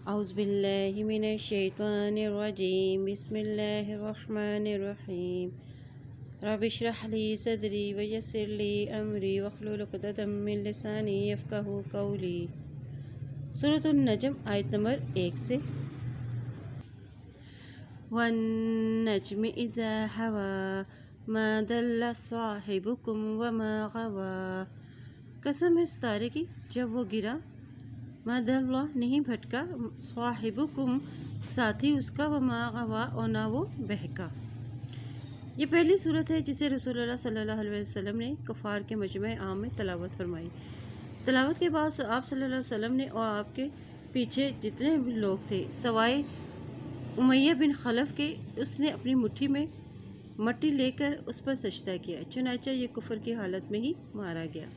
اعوذ باللہ من الشیطان الرجیم بسم اللہ الرحمن الرحیم رب اشرح لی صدری ویسر لی امری واحلل عقدۃ من لسانی یفقہوا قولی۔ سورۃ النجم آیت نمبر 1 سے۔ والنجم اذا هوى ما ضل صاحبكم وما غوى، قسم ہے ستارے کی جب وہ گرا، ما ضل نہیں بھٹکا، صاحبکم ساتھی اس کا، وما غوى اور نہ وہ بہکا۔ یہ پہلی صورت ہے جسے رسول اللہ صلی اللہ علیہ وسلم نے کفار کے مجمع عام میں تلاوت فرمائی۔ تلاوت کے بعد آپ صلی اللہ علیہ وسلم نے اور آپ کے پیچھے جتنے بھی لوگ تھے سوائے امیہ بن خلف کے، اس نے اپنی مٹھی میں مٹی لے کر اس پر سجدہ کیا، چنانچہ یہ کفر کی حالت میں ہی مارا گیا۔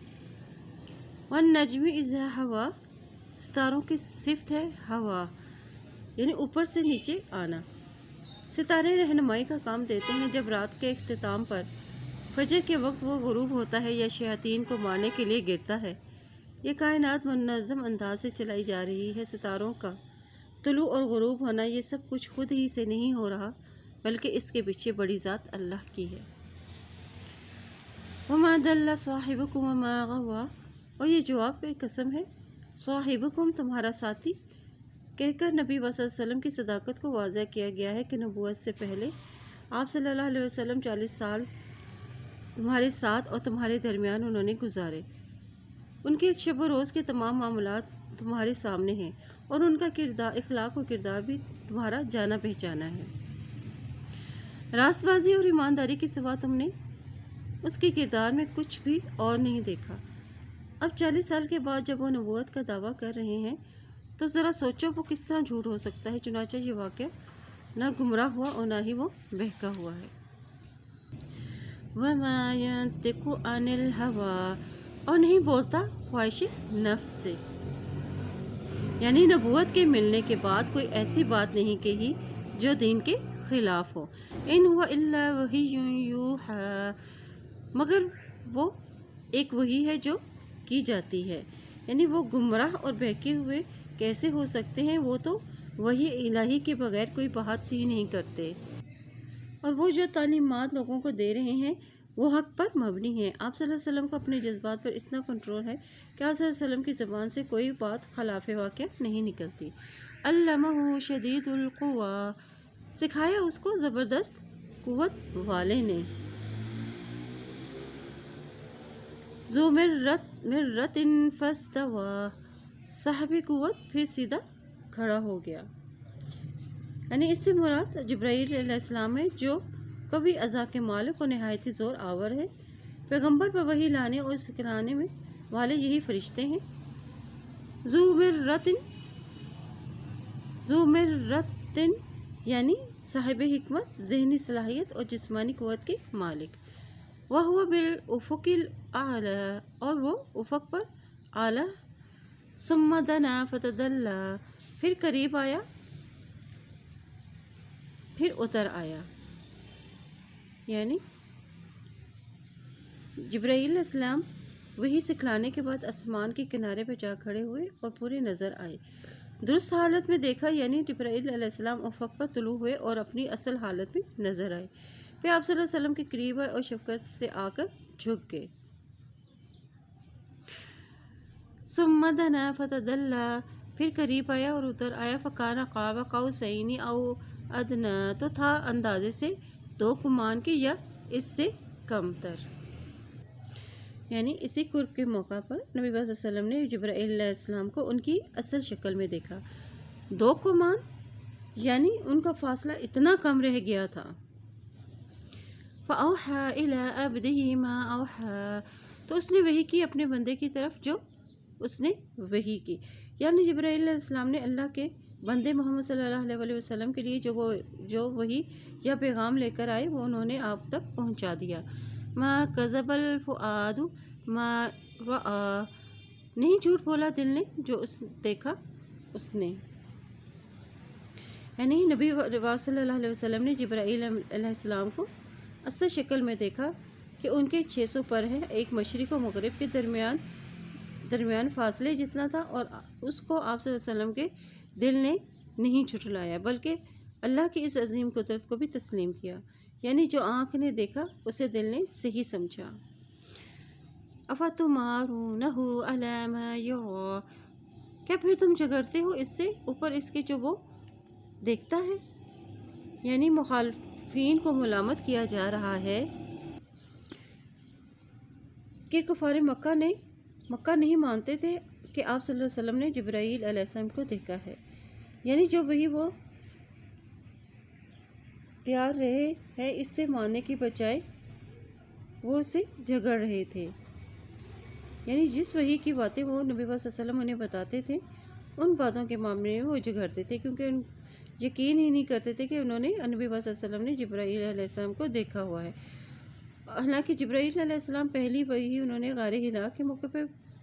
والنجم اذا هوى، ستاروں کی صفت ہے ہوا، یعنی اوپر سے نیچے آنا۔ ستارے رہنمائی کا کام دیتے ہیں۔ جب رات کے اختتام پر فجر کے وقت وہ غروب ہوتا ہے یا شیاطین کو مارنے کے لیے گرتا ہے، یہ کائنات منظم انداز سے چلائی جا رہی ہے۔ ستاروں کا طلوع اور غروب ہونا، یہ سب کچھ خود ہی سے نہیں ہو رہا، بلکہ اس کے پیچھے بڑی ذات اللہ کی ہے۔ وما ضل صاحبکم وما غوى، اور یہ جواب پہ قسم ہے، صاحبکم تمہارا ساتھی کہہ کر نبی صلی اللہ علیہ وسلم کی صداقت کو واضح کیا گیا ہے کہ نبوت سے پہلے آپ صلی اللہ علیہ وسلم 40 سال تمہارے ساتھ اور تمہارے درمیان انہوں نے گزارے۔ ان کے شب و روز کے تمام معاملات تمہارے سامنے ہیں، اور ان کا اخلاق و کردار بھی تمہارا جانا پہچانا ہے۔ راست بازی اور ایمانداری کے سوا تم نے اس کے کردار میں کچھ بھی اور نہیں دیکھا۔ اب 40 سال کے بعد جب وہ نبوت کا دعویٰ کر رہے ہیں تو ذرا سوچو وہ کس طرح جھوٹ ہو سکتا ہے۔ چنانچہ یہ واقعہ نہ گمراہ ہوا اور نہ ہی وہ بہکا ہوا ہے۔ وَمَا يَنطِقُ عَنِ الْهَوَىٰ، اور نہیں بولتا خواہش نفس سے، یعنی نبوت کے ملنے کے بعد کوئی ایسی بات نہیں کہی جو دین کے خلاف ہو۔ إِنْ هُوَ إِلَّا وَحْيٌ يُوحَىٰ، مگر وہ ایک وحی ہے جو کی جاتی ہے، یعنی وہ گمراہ اور بہکے ہوئے کیسے ہو سکتے ہیں؟ وہ تو وحی الہی کے بغیر کوئی بات ہی نہیں کرتے، اور وہ جو تعلیمات لوگوں کو دے رہے ہیں وہ حق پر مبنی ہیں۔ آپ صلی اللہ علیہ وسلم کو اپنے جذبات پر اتنا کنٹرول ہے کہ آپ صلی اللہ علیہ وسلم کی زبان سے کوئی بات خلاف واقع نہیں نکلتی۔ علمہ شدید القویٰ، سکھایا اس کو زبردست قوت والے نے۔ ذو مرۃ فاستویٰ، صاحب قوت پھر سیدھا کھڑا ہو گیا، یعنی اس سے مراد جبرائیل علیہ السلام ہے جو قوی اعضاء کے مالک اور نہایت ہی زور آور ہے۔ پیغمبر پر وحی لانے اور سکھلانے میں والے یہی فرشتے ہیں۔ ذو مرۃ یعنی صاحب حکمت، ذہنی صلاحیت اور جسمانی قوت کے مالک۔ وَهُوَ بِالْأُفُقِ الْأَعْلَىٰ، اور وہ افق پر اعلیٰ۔ ثُمَّ دَنَا فَتَدَلَّىٰ، پھر قریب آیا پھر اتر آیا، یعنی جبرائیل علیہ السلام وہی سکھلانے کے بعد آسمان کے کنارے پہ جا کھڑے ہوئے اور پورے نظر آئے، درست حالت میں دیکھا، یعنی جبرائیل علیہ السلام افق پر طلوع ہوئے اور اپنی اصل حالت میں نظر آئے۔ پھر آپ صلی اللہ علیہ وسلم کے قریب آئے اور شفقت سے آ کر جھک گئے۔ ثم دنا فتدلی، پھر قریب آیا اور اتر آیا، فکان قاب قوسین او ادنی، تو تھا اندازے سے 2 کمان کے یا اس سے کم تر، یعنی اسی قرب کے موقع پر نبی صلی اللہ علیہ وسلم نے جبرائیل علیہ السلام کو ان کی اصل شکل میں دیکھا۔ 2 کمان یعنی ان کا فاصلہ اتنا کم رہ گیا تھا۔ فَأَوْحَىٰ إِلَىٰ عَبْدِهِ مَا أَوْحَىٰ، تو اس نے وحی کی اپنے بندے کی طرف جو اس نے وحی کی، یعنی جبرائیل علیہ السلام نے اللہ کے بندے محمد صلی اللہ علیہ وسلم کے لیے جو وحی یا پیغام لے کر آئے وہ انہوں نے آپ تک پہنچا دیا۔ مَا كَذَبَ الْفُؤَادُ مَا رَأَىٰ، نہیں جھوٹ بولا دل نے جو دیکھا اس نے، یعنی نبی صلی اللہ علیہ وسلم نے جبرائیل علیہ السلام کو اصل شکل میں دیکھا کہ ان کے 600 پر ہیں، ایک مشرق و مغرب کے درمیان درمیان فاصلے جتنا تھا، اور اس کو آپ صلی اللہ علیہ وسلم کے دل نے نہیں جھٹلایا، بلکہ اللہ کی اس عظیم قدرت کو بھی تسلیم کیا، یعنی جو آنکھ نے دیکھا اسے دل نے صحیح سمجھا۔ اَفَتُمَارُونَهُ عَلَىٰ مَا يَرَىٰ، کیا پھر تم جھگڑتے ہو اس سے اوپر اس کے جو وہ دیکھتا ہے؟ یعنی مخالفین کو ملامت کیا جا رہا ہے کہ کفار مکہ نہیں مانتے تھے کہ آپ صلی اللہ علیہ وسلم نے جبرائیل علیہ السلام کو دیکھا ہے، یعنی جو وہی وہ تیار رہے ہیں اس سے ماننے کی بجائے وہ اسے جھگڑ رہے تھے، یعنی جس وحی کی باتیں وہ نبی صلی اللہ علیہ وسلم انہیں بتاتے تھے ان باتوں کے معاملے میں وہ جھگڑتے تھے، کیونکہ یقین ہی نہیں کرتے تھے کہ انہوں نے نبی صلی اللہ علیہ وسلم نے جبرائیل علیہ السلام کو دیکھا ہوا ہے۔ حالانکہ جبرائیل علیہ السلام پہلی وحی انہوں نے غار ہرا کے موقع پہ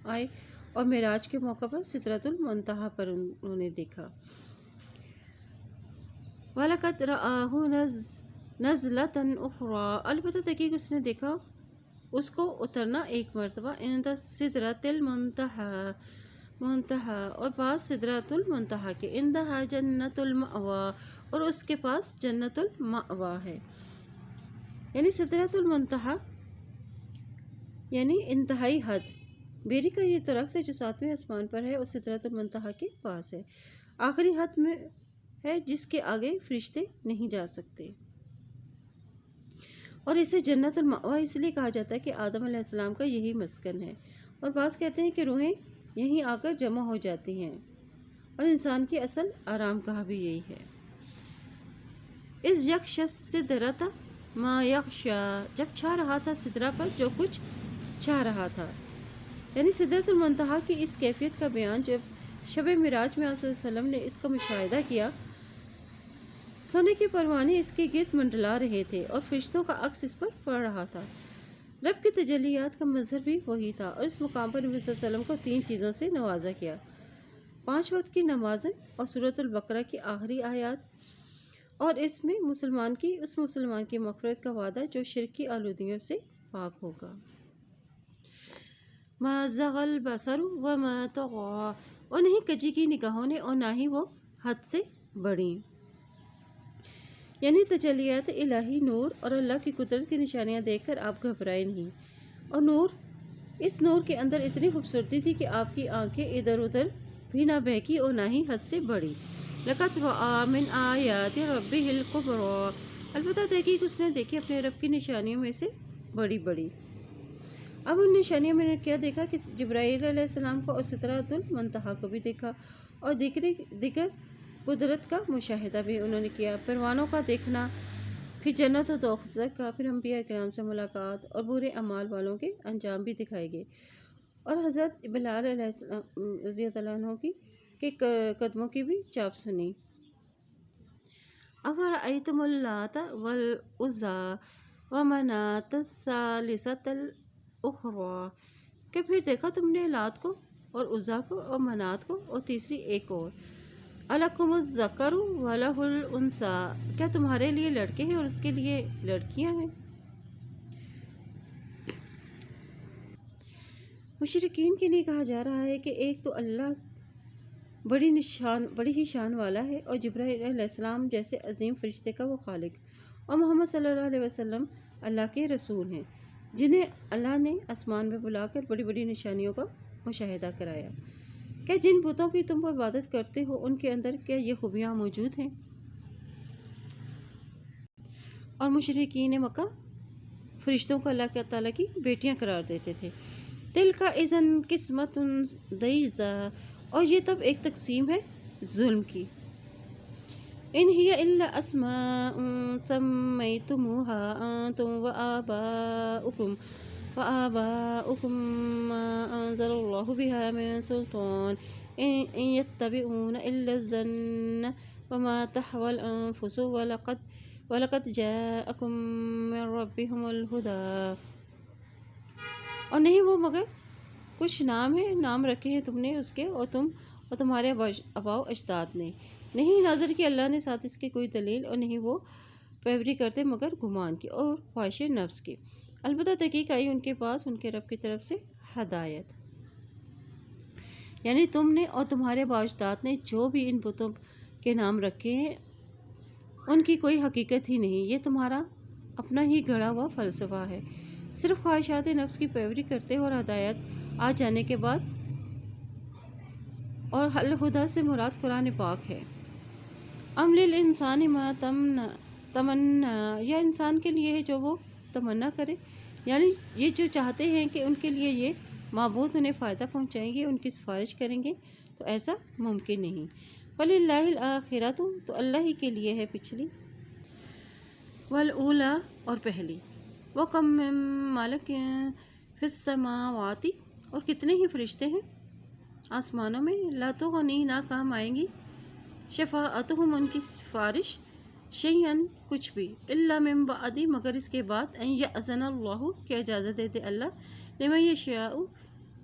آئے اور معراج کے موقع پر سدرۃ المنتہا پر انہوں نے دیکھا۔ وَلَقَدْ رَآهُ نَزْلَةً أُخْرَىٰ، البتہ تحقیق اس نے دیکھا اس کو اترنا ایک مرتبہ، عند سدرۃ المنتہا، اور پاس سدرۃ المنتہا کے، عندہا جنت المأویٰ، اور اس کے پاس جنت المأویٰ ہے، یعنی سدرۃ المنتہا یعنی انتہائی حد۔ بیری کا یہ درخت ہے جو 7ویں آسمان پر ہے اور سدرۃ المنتہا کے پاس ہے، آخری حد میں ہے جس کے آگے فرشتے نہیں جا سکتے، اور اسے جنت المأویٰ اس لیے کہا جاتا ہے کہ آدم علیہ السلام کا یہی مسکن ہے، اور بعض کہتے ہیں کہ روحیں یہیں آ کر جمع ہو جاتی ہیں، اور انسان کی اصل آرام گاہ بھی یہی ہے۔ اِذْ یغشی السِّدْرَۃَ مَا یغشیٰ، جب چھا رہا تھا سدرہ پر جو کچھ چھا رہا تھا، یعنی سدرۃ المنتہا کی اس کیفیت کا بیان جب شب معراج میں آپ صلی اللہ علیہ وسلم نے اس کا مشاہدہ کیا، سونے کے پروانے اس کے گرد منڈلا رہے تھے اور فرشتوں کا عکس اس پر پڑ رہا تھا۔ رب کی تجلیات کا مظہر بھی وہی تھا، اور اس مقام پر نبی صلی اللہ علیہ وسلم کو 3 چیزوں سے نوازا کیا: 5 وقت کی نمازیں اور سورۃ البقرہ کی آخری آیات، اور اس میں اس مسلمان کی مغفرت کا وعدہ جو شرک کی آلودگیوں سے پاک ہوگا۔ ما زاغ البصر وما طغیٰ، اور نہیں کجی کی نگاہوں نے اور نہ ہی وہ حد سے بڑھیں، یعنی تجلیات الہی نور اور اللہ کی قدرت کی نشانیاں دیکھ کر آپ گھبرائے نہیں، اور اس نور کے اندر اتنی خوبصورتی تھی کہ آپ کی آنکھیں ادھر ادھر بھی نہ بہکی اور نہ ہی حد سے بڑھی۔ لَقَدْ رَأَىٰ مِنْ آیَاتِ رَبِّهِ الْكُبْرَىٰ، البتہ تحقیق اس نے دیکھی اپنے رب کی نشانیوں میں سے بڑی۔ اب ان نشانیوں میں نے کیا دیکھا کہ جبرائیل علیہ السلام کو اور سدرۃ المنتہا کو بھی دیکھا، اور دیگر قدرت کا مشاہدہ بھی انہوں نے کیا، پروانوں کا دیکھنا، پھر جنت و دوزخ کا، پھر انبیاء کرام سے ملاقات، اور برے اعمال والوں کے انجام بھی دکھائے گئے، اور حضرت بلال علیہ السلام رضی اللہ عنہ کے قدموں کی بھی چاپ سنی۔ أَفَرَأَيْتُمُ اللَّاتَ وَالْعُزَّىٰ وَمَنَاةَ الثَّالِثَةَ الْأُخْرَىٰ، کہ پھر دیکھا تم نے لات کو اور عزیٰ کو اور منات کو اور تیسری ایک اور۔ أَلَكُمُ الذَّكَرُ وَلَهُ الْأُنثَىٰ، کیا تمہارے لیے لڑکے ہیں اور اس کے لیے لڑکیاں ہیں؟ مشرکین کے لیے کہا جا رہا ہے کہ ایک تو اللہ بڑی ہی شان والا ہے، اور جبرائیل علیہ السلام جیسے عظیم فرشتے کا وہ خالق، اور محمد صلی اللہ علیہ وسلم اللہ کے رسول ہیں جنہیں اللہ نے آسمان میں بلا کر بڑی نشانیوں کا مشاہدہ کرایا۔ کیا جن بتوں کی تم عبادت کرتے ہو ان کے اندر کیا یہ خوبیاں موجود ہیں؟ اور مشرکین مکہ فرشتوں کو اللہ تعالیٰ کی بیٹیاں قرار دیتے تھے۔ تِلْکَ اِذًا قِسْمَةٌ ضِیزَىٰ، اور یہ تب ایک تقسیم ہے ظلم کی۔ إِنْ هِیَ إِلَّا أَسْمَاءٌ سَمَّیْتُمُوهَا أَنْتُمْ وَآبَاؤُكُمْ مَا أَنزَلَ اللَّهُ بِهَا مِنْ سُلْطَانٍ إِنْ يَتَّبِعُونَ إِلَّا الظَّنَّ وَمَا تَهْوَى الْأَنفُسُ وَلَقَدْ جَاءَكُمْ مِنْ رَبِّكُمُ الْهُدَىٰ، اور نہیں وہ مگر کچھ نام رکھے ہیں تم نے اس کے، اور تمہارے آباء و اجداد نے، نہیں نازل کی اللہ نے ساتھ اس کے کوئی دلیل، اور نہیں وہ پیروی کرتے مگر گمان کی اور خواہش نفس کی، البتہ تحقیق آئی ان کے پاس ان کے رب کی طرف سے ہدایت۔ یعنی تم نے اور تمہارے باجداد نے جو بھی ان بتوں کے نام رکھے ہیں ان کی کوئی حقیقت ہی نہیں، یہ تمہارا اپنا ہی گڑھا ہوا فلسفہ ہے، صرف خواہشات نفس کی پیروی کرتے ہو اور ہدایت آ جانے کے بعد، اور الہدا سے مراد قرآن پاک ہے۔ ام للانسان ما تمنا، یا انسان کے لیے ہے جو وہ تمنا کرے، یعنی یہ جو چاہتے ہیں کہ ان کے لیے یہ معبود انہیں فائدہ پہنچائیں گے، ان کی سفارش کریں گے، تو ایسا ممکن نہیں۔ وَلِلَّهِ الْآخِرَةُ، تو اللہ ہی کے لیے ہے پچھلی، وَالْأُولَىٰ، اور پہلی، وَكَم مِّن مَلَكٍ فِي السَّمَاوَاتِ، اور کتنے ہی فرشتے ہیں آسمانوں میں، لَا تُغْنِي، نہ کام آئیں گی، شفاعتہم، ان کی سفارش، شیئاً، کچھ بھی، الا من بعد، مگر اس کے بعد، ان یأذن اللہ، کہ اجازت دے دے اللہ، لمن یشاء،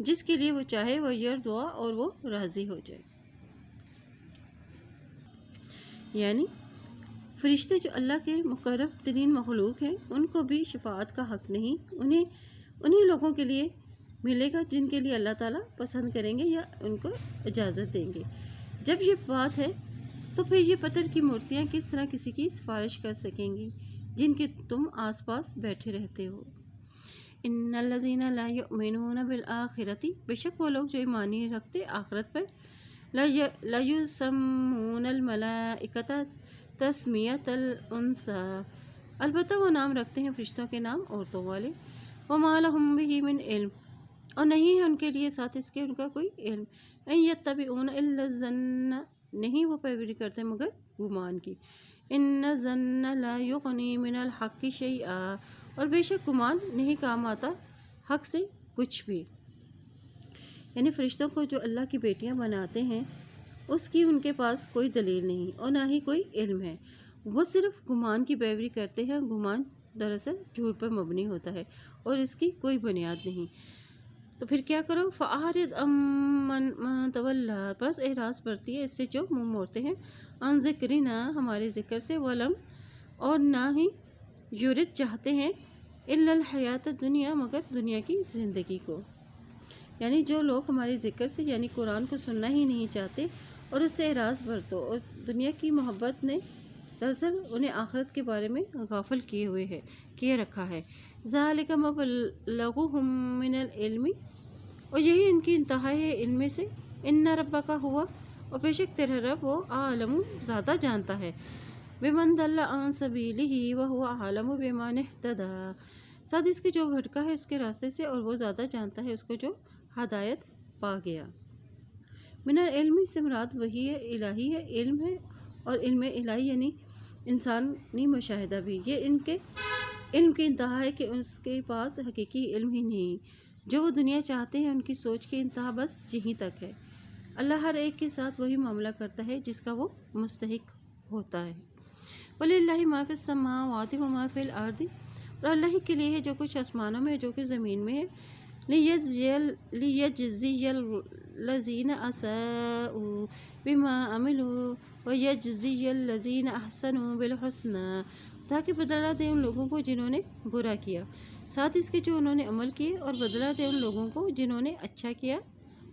جس کے لیے وہ چاہے، ویرضا، اور وہ راضی ہو جائے۔ یعنی فرشتے جو اللہ کے مقرب ترین مخلوق ہیں، ان کو بھی شفاعت کا حق نہیں، انہیں لوگوں کے لیے ملے گا جن کے لیے اللہ تعالیٰ پسند کریں گے یا ان کو اجازت دیں گے۔ جب یہ بات ہے تو پھر یہ پتھر کی مورتیاں کس طرح کسی کی سفارش کر سکیں گی جن کے تم آس پاس بیٹھے رہتے ہو۔ ان الذین لا یؤمنون بالآخرۃ، بے شک وہ لوگ جو ایمان نہیں رکھتے آخرت پر، لیسمون الملائکۃ تسمیۃ الانثیٰ، البتہ وہ نام رکھتے ہیں فرشتوں کے نام عورتوں والے، وما لہم بہ من علم، اور نہیں ہے ان کے لیے ساتھ اس کے ان کا کوئی علم، ان یتبعون الا الظن، نہیں وہ پیروی کرتے مگر گمان کی، ان الظن لا یغنی من الحق شیئا، اور بے شک گمان نہیں کام آتا حق سے کچھ بھی۔ یعنی فرشتوں کو جو اللہ کی بیٹیاں بناتے ہیں اس کی ان کے پاس کوئی دلیل نہیں اور نہ ہی کوئی علم ہے، وہ صرف گمان کی پیروی کرتے ہیں، گمان دراصل جھوٹ پر مبنی ہوتا ہے اور اس کی کوئی بنیاد نہیں۔ تو پھر کیا کرو، فَأَعْرِضْ عَمَّن تَوَلَّىٰ، بس اعراض برتی ہے اس سے جو منہ موڑتے ہیں، عن ذکرنا، ہمارے ذکر سے، ولم، اور نہ ہی یرید چاہتے ہیں، الا الحیات الدنیا، مگر دنیا کی زندگی کو، یعنی جو لوگ ہمارے ذکر سے یعنی قرآن کو سننا ہی نہیں چاہتے اور اس سے اعراض برتو اور دنیا کی محبت نے دراصل انہیں آخرت کے بارے میں غافل کیے رکھا ہے، ذالک مبلغہم من العلم، اور یہی ان کی انتہا ہے علم میں سے، ان ربک ہوا، اور بے شک تیرا رب وہ عالم، زیادہ جانتا ہے، بمن ضل عن سبیلہ وہو عالم بمن اہتدی، ساتھ اس کے جو بھٹکا ہے اس کے راستے سے اور وہ زیادہ جانتا ہے اس کو جو ہدایت پا گیا۔ من العلم سے مراد وہی ہے الہی ہے، علم ہے، اور علم الہی یعنی انسانی مشاہدہ بھی، یہ ان کے علم کی انتہا ہے کہ اس کے پاس حقیقی علم ہی نہیں، جو وہ دنیا چاہتے ہیں ان کی سوچ کی انتہا بس یہیں تک ہے۔ اللہ ہر ایک کے ساتھ وہی معاملہ کرتا ہے جس کا وہ مستحق ہوتا ہے۔ وَلِلَّهِ مَا فِي السَّمَاوَاتِ وَمَا فِي الْأَرْضِ، اور اللہ ہی کے لیے ہے جو کچھ آسمانوں میں جو کچھ زمین میں ہے، لِيَجْزِيَ الَّذِينَ أَسَاءُوا بِمَا عَمِلُوا وَيَجْزِيَ الَّذِينَ أَحْسَنُوا بِالْحُسْنَىٰ، تاکہ بدلہ دے ان لوگوں کو جنہوں نے برا کیا ساتھ اس کے جو انہوں نے عمل کیے، اور بدلہ دے ان لوگوں کو جنہوں نے اچھا کیا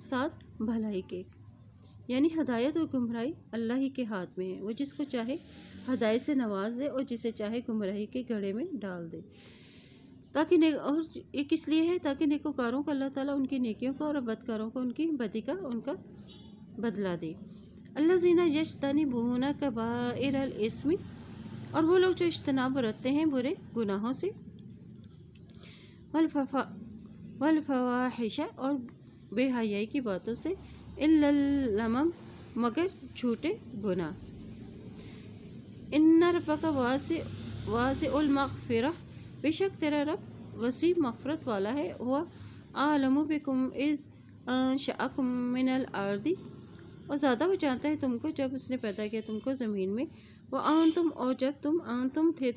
ساتھ بھلائی کے۔ یعنی ہدایت اور گمراہی اللہ ہی کے ہاتھ میں ہے، وہ جس کو چاہے ہدایت سے نواز دے اور جسے چاہے گمراہی کے گڑھے میں ڈال دے، اور یہ کس لیے ہے، تاکہ نیکوکاروں کو اللہ تعالیٰ ان کی نیکیوں کا اور بدکاروں کو ان کی بدی کا ان کا بدلہ دے۔ الذین یجتنبون کبائر الاسم، اور وہ لوگ جو اجتناب برتتے ہیں برے گناہوں سے، والفواحش، اور بے حیائی کی باتوں سے، الا اللمم، مگر جھوٹے گناہ، ان ربک واسع المغفرہ، بے شک تیرا رب وسیع مغفرت والا ہے، ہوا عالم بکم اذ انشأکم من الارض، اور زیادہ وہ جانتا ہے تم کو جب اس نے پیدا کیا تم کو زمین میں، وانتم، اور جب تم تھے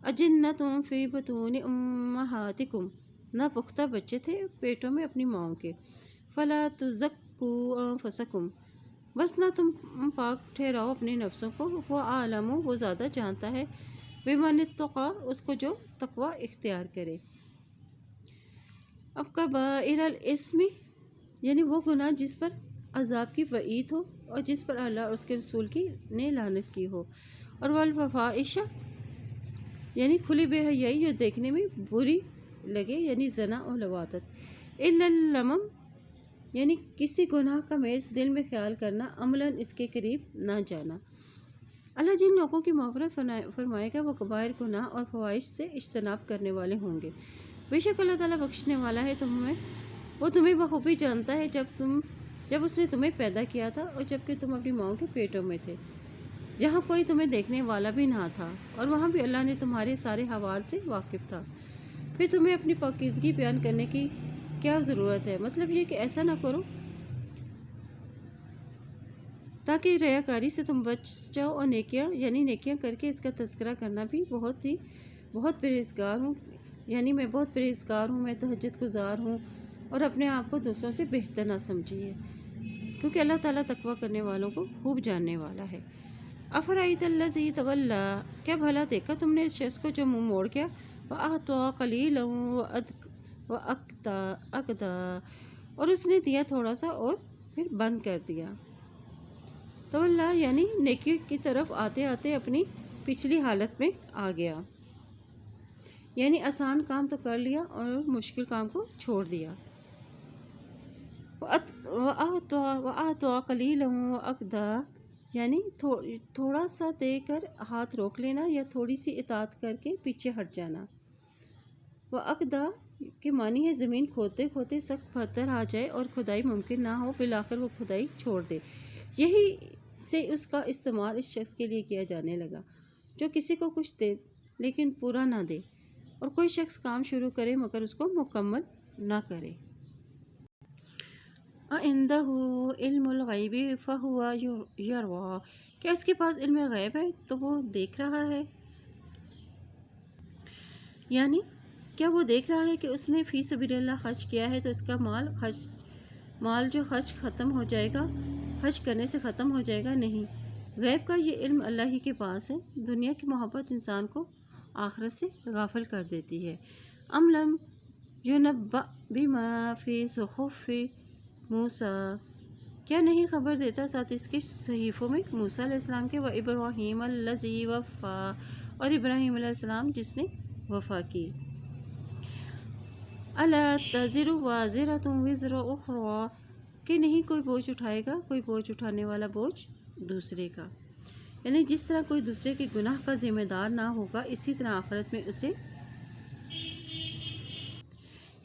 اجنۃ فی بطون امہاتکم، نہ پختہ بچے تھے پیٹوں میں اپنی ماؤں کے، فلا تزکوا انفسکم، بس نہ تم پاک ٹھہراؤ اپنے نفسوں کو، وہ عالم، وہ زیادہ جانتا ہے، بمن اتقی، اس کو جو تقوی اختیار کرے۔ اب کبائر الاسم، یعنی وہ گناہ جس پر عذاب کی وعید ہو اور جس پر اللہ اور اس کے رسول کی نے لعنت کی ہو، اور والفواحش یعنی کھلی بے حیائی جو دیکھنے میں بری لگے، یعنی زنا اور لواطت، الا اللمم یعنی کسی گناہ کا محض دل میں خیال کرنا، عملاً اس کے قریب نہ جانا۔ اللہ جن لوگوں کی مغفرت فرمائے گا وہ کبائر گناہ اور فواحش سے اجتناب کرنے والے ہوں گے۔ بے شک اللہ تعالیٰ بخشنے والا ہے، وہ تمہیں بخوبی جانتا ہے جب اس نے تمہیں پیدا کیا تھا اور جب کہ تم اپنی ماؤں کے پیٹوں میں تھے، جہاں کوئی تمہیں دیکھنے والا بھی نہ تھا، اور وہاں بھی اللہ نے تمہارے سارے حوال سے واقف تھا۔ پھر تمہیں اپنی پاکیزگی بیان کرنے کی کیا ضرورت ہے؟ مطلب یہ کہ ایسا نہ کرو تاکہ ریاکاری سے تم بچ جاؤ، اور نیکیاں کر کے اس کا تذکرہ کرنا بھی بہت پرہیزگار ہوں، یعنی میں بہت پرہیزگار ہوں، میں تہجد گزار ہوں، اور اپنے آپ کو دوسروں سے بہتر نہ سمجھیے، کیونکہ اللہ تعالیٰ تقویٰ کرنے والوں کو خوب جاننے والا ہے۔ افرأیت الذی تولی، کیا بھلا دیکھا تم نے اس شخص کو جو منہ موڑ گیا، وأعطى قلیلا وأکدی، اور اس نے دیا تھوڑا سا اور پھر بند کر دیا۔ تولی یعنی نیکی کی طرف آتے آتے اپنی پچھلی حالت میں آ گیا، یعنی آسان کام تو کر لیا اور مشکل کام کو چھوڑ دیا۔ وأعطى قلیلا وأکدی یعنی تھوڑا سا دے کر ہاتھ روک لینا یا تھوڑی سی اطاعت کر کے پیچھے ہٹ جانا۔ وأکدی کے معنی ہے زمین کھودتے کھودتے سخت پتھر آ جائے اور کھدائی ممکن نہ ہو، بالآخر وہ کھدائی چھوڑ دے۔ یہی سے اس کا استعمال اس شخص کے لیے کیا جانے لگا جو کسی کو کچھ دے لیکن پورا نہ دے، اور کوئی شخص کام شروع کرے مگر اس کو مکمل نہ کرے۔ وَعِندَهُ عِلْمُ الْغَيْبِ فَهُوَ يَرَىٰ، کیا اس کے پاس علم غیب ہے تو وہ دیکھ رہا ہے، یعنی کیا وہ دیکھ رہا ہے کہ اس نے فی سبیل اللہ خرچ کیا ہے تو اس کا مال جو خرچ ختم ہو جائے گا، خرچ کرنے سے ختم ہو جائے گا؟ نہیں، غیب کا یہ علم اللہ ہی کے پاس ہے۔ دنیا کی محبت انسان کو آخرت سے غافل کر دیتی ہے۔ ام لم ینبأ بما فی صحف موسیٰ، کیا نہیں خبر دیتا ساتھ اس کے صحیفوں میں موسیٰ علیہ السلام کے، وابراہیم الذی وفا، اور ابراہیم علیہ السلام جس نے وفا کی۔ الا تزر وازرۃ وزر اخری، کہ نہیں کوئی بوجھ اٹھائے گا کوئی بوجھ اٹھانے والا بوجھ دوسرے کا، یعنی جس طرح کوئی دوسرے کے گناہ کا ذمہ دار نہ ہوگا، اسی طرح آخرت میں اسے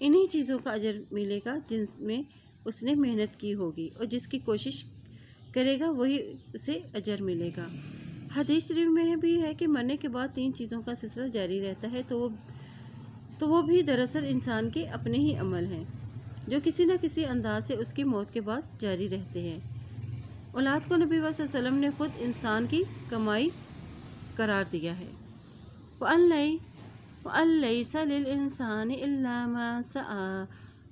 انہی چیزوں کا اجر ملے گا جن میں اس نے محنت کی ہوگی، اور جس کی کوشش کرے گا وہی اسے اجر ملے گا۔ حدیث شریف میں بھی ہے کہ مرنے کے بعد 3 چیزوں کا سلسلہ جاری رہتا ہے، تو وہ بھی دراصل انسان کے اپنے ہی عمل ہیں جو کسی نہ کسی انداز سے اس کی موت کے بعد جاری رہتے ہیں۔ اولاد کو نبی صلی اللہ علیہ وسلم نے خود انسان کی کمائی قرار دیا ہے۔ وَأَن لَّيْسَ لِلْإِنسَانِ إِلَّا مَا سَعَىٰ،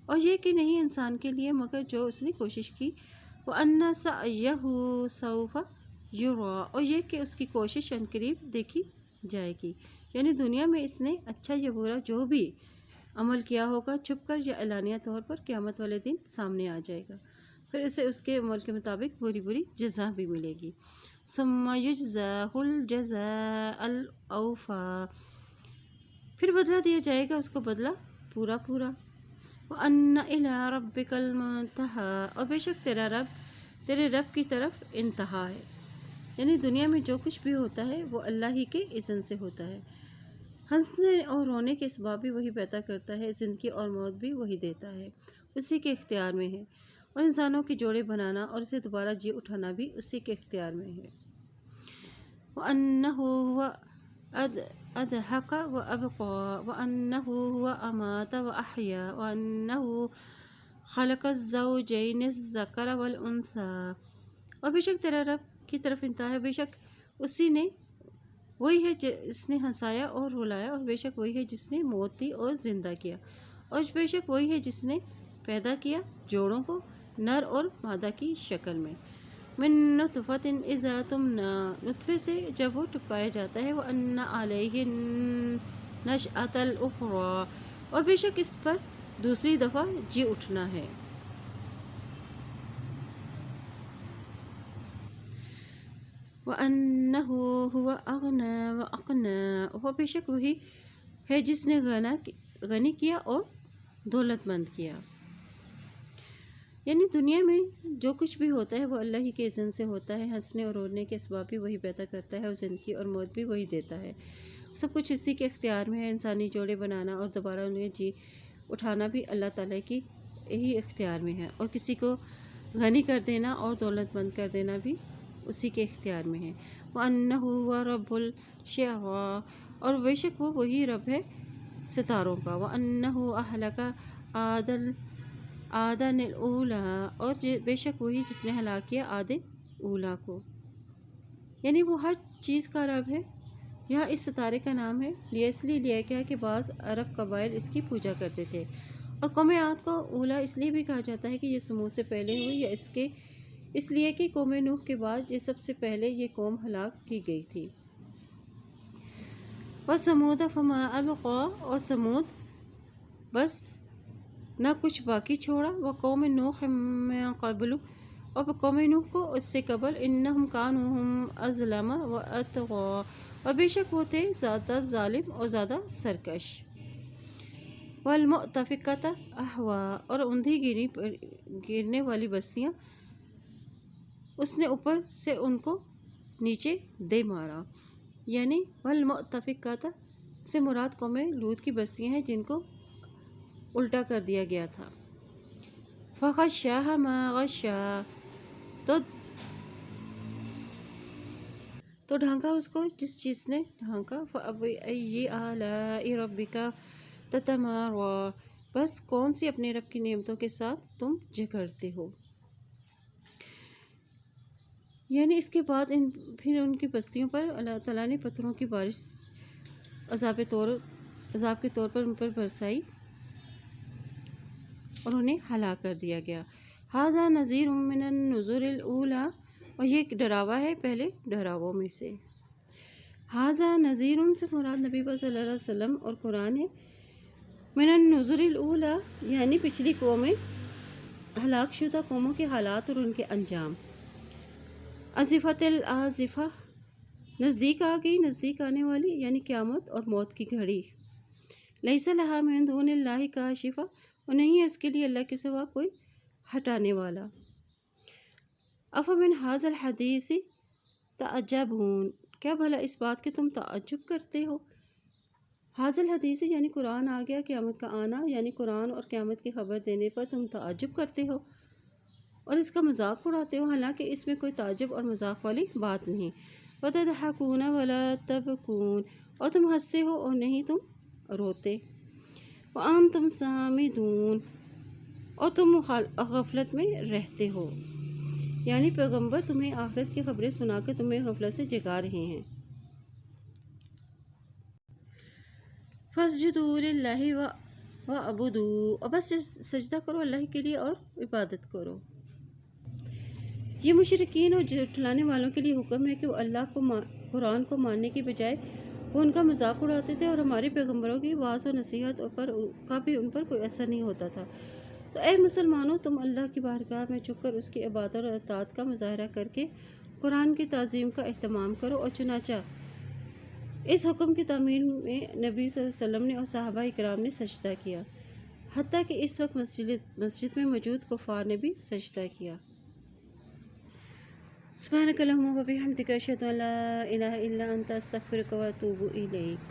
اور یہ کہ نہیں انسان کے لیے مگر جو اس نے کوشش کی۔ وَأَنَّ سَعْيَهُ سَوْفَ يُرَىٰ، اور یہ کہ اس کی کوشش عنقریب دیکھی جائے گی، یعنی دنیا میں اس نے اچھا یا برا جو بھی عمل کیا ہوگا چھپ کر یا اعلانیہ طور پر قیامت والے دن سامنے آ جائے گا، پھر اسے اس کے عمل کے مطابق بری جزا بھی ملے گی۔ ثم یجزاہ الجزاء الاوفیٰ، پھر بدلہ دیا جائے گا اس کو بدلہ پورا۔ وَأَنَّ إِلَىٰ رَبِّكَ الْمُنتَهَىٰ، اور بے شک تیرے رب کی طرف انتہا ہے، یعنی دنیا میں جو کچھ بھی ہوتا ہے وہ اللہ ہی کے اذن سے ہوتا ہے۔ ہنسنے اور رونے کے اسباب بھی وہی پیدا کرتا ہے، زندگی اور موت بھی وہی دیتا ہے، اسی کے اختیار میں ہے، اور انسانوں کے جوڑے بنانا اور اسے دوبارہ جی اٹھانا بھی اسی کے اختیار میں ہے۔ وَأَنَّهُ هُوَ أَضْحَكَ وَأَبْقَىٰ وَأَنَّهُ هُوَ أَمَاتَ وَأَحْيَا وَأَنَّهُ خَلَقَ الزَّوْجَيْنِ الذَّكَرَ وَالْأُنثَىٰ، اور بے شک تیرا رب کی طرف انتہا ہے، بے شک وہی ہے جس نے ہنسایا اور رلایا، اور بے شک وہی ہے جس نے موت دی اور زندہ کیا، اور بے شک وہی ہے جس نے پیدا کیا جوڑوں کو نر اور مادہ کی شکل میں۔ من نطفۃ اذا تمنیٰ، نطفے سے جب وہ ٹپکایا جاتا ہے۔ وَأَنَّ عَلَيْهِ النَّشْأَةَ الْأُخْرَىٰ، اور بے شک اس پر دوسری دفعہ جی اٹھنا ہے۔ وَأَنَّهُ هُوَ أَغْنَى وَأَقْنَى، وہ بے شک وہی ہے جس نے غنی کیا اور دولت مند کیا۔ یعنی دنیا میں جو کچھ بھی ہوتا ہے وہ اللہ ہی کے اذن سے ہوتا ہے، ہنسنے اور رونے کے اسباب بھی وہی پیدا کرتا ہے اور زندگی اور موت بھی وہی دیتا ہے، سب کچھ اسی کے اختیار میں ہے۔ انسانی جوڑے بنانا اور دوبارہ انہیں جی اٹھانا بھی اللہ تعالیٰ کی ہی اختیار میں ہے، اور کسی کو غنی کر دینا اور دولت مند کر دینا بھی اسی کے اختیار میں ہے۔ وَأَنَّهُ هُوَ رَبُّ الشِّعْرَىٰ، اور بے شک وہ وہی رب ہے ستاروں کا۔ وَأَنَّهُ أَهْلَكَ عَادًا الْأُولَىٰ، اور بے شک وہی جس نے ہلاک کیا عاد اولیٰ کو۔ یعنی وہ ہر چیز کا رب ہے۔ یہاں اس ستارے کا نام ہے اس لیے لیا گیا کہ بعض عرب قبائل اس کی پوجا کرتے تھے، اور قوم عاد کو اولیٰ اس لیے بھی کہا جاتا ہے کہ یہ سمود سے پہلے ہوئی، یا اس لیے کہ قوم نوح کے بعد یہ سب سے پہلے یہ قوم ہلاک کی گئی تھی۔ وَثَمُودَ فَمَا أَبْقَىٰ، اور سمود بس نہ کچھ باقی چھوڑا۔ وَقَوْمِ نُوحٍ مِّن قَبْلُ، اور قوم نوح کو اس سے قبل، إِنَّهُمْ كَانُوا هُمْ أَظْلَمَ وَأَطْغَىٰ، اور بے شک وہ تھے زیادہ ظالم اور زیادہ سرکش۔ وَالْمُؤْتَفِكَةَ أَهْوَىٰ، اور اندھی گرنے والی بستیاں، اس نے اوپر سے ان کو نیچے دے مارا۔ یعنی وَالْمُؤْتَفِكَةَ سے مراد قوم لوط کی بستیاں ہیں جن کو الٹا کر دیا گیا تھا۔ فَغَشَّاهَا مَا غَشَّىٰ، تو ڈھانکا اس کو جس چیز نے ڈھانکا۔ فَبِأَيِّ آلَاءِ رَبِّكَ تَتَمَارَىٰ، بس کون سی اپنے رب کی نعمتوں کے ساتھ تم جھگڑتے ہو۔ یعنی اس کے بعد پھر ان کی بستیوں پر اللہ تعالیٰ نے پتھروں کی بارش عذاب کے طور پر ان پر برسائی اور انہیں ہلاک کر دیا گیا۔ ھذا نذیر من النذر الاولیٰ، اور یہ ایک ڈراوا ہے پہلے ڈراووں میں سے۔ ھذا نذیر سے مراد نبی صلی اللہ علیہ وسلم اور قرآن ہے۔ من النذر الاولیٰ یعنی پچھلی قومیں، ہلاک شدہ قوموں کے حالات اور ان کے انجام۔ ازفت الازفہ، نزدیک آ گئی، نزدیک آنے والی، یعنی قیامت اور موت کی گھڑی۔ لیس لہا من دون اللہ کاشفہ، اور نہیں ہے اس کے لیے اللہ کے سوا کوئی ہٹانے والا۔ افمن ھذا الحدیث تعجبون، کیا بھلا اس بات کے تم تعجب کرتے ہو۔ ھذا الحدیث یعنی قرآن آ گیا، قیامت کا آنا، یعنی قرآن اور قیامت کی خبر دینے پر تم تعجب کرتے ہو اور اس کا مذاق اڑاتے ہو، حالانکہ اس میں کوئی تعجب اور مذاق والی بات نہیں۔ وَتَضْحَكُونَ وَلَا تَبْكُونَ، اور تم ہنستے ہو اور نہیں تم روتے۔ وَأَنْتُمْ سَامِدُونَ، اور تم غفلت میں رہتے ہو، یعنی پیغمبر تمہیں آخرت کی خبریں سنا کے تمہیں غفلت سے جگا رہے ہیں۔ فَاسْجُدُوا لِلَّهِ وَاعْبُدُوا، اور بس سجدہ کرو اللہ کے لیے اور عبادت کرو۔ یہ مشرکین اور جھٹلانے والوں کے لیے حکم ہے کہ وہ اللہ کو قرآن کو ماننے کی بجائے وہ ان کا مذاق اڑاتے تھے، اور ہمارے پیغمبروں کی وعظ و نصیحت کا بھی ان پر کوئی اثر نہیں ہوتا تھا۔ تو اے مسلمانوں، تم اللہ کی بارگاہ میں جھک کر اس کی عبادت اور اطاعت کا مظاہرہ کر کے قرآن کی تعظیم کا اہتمام کرو۔ اور چنانچہ اس حکم کی تعمیل میں نبی صلی اللہ علیہ وسلم نے اور صحابہ اکرام نے سجدہ کیا، حتیٰ کہ اس وقت مسجد میں موجود کفار نے بھی سجدہ کیا۔ سبحانک اللہم و بحمدک، اشہد ان لا الہ الا انت، استغفرک و اتوب الیک۔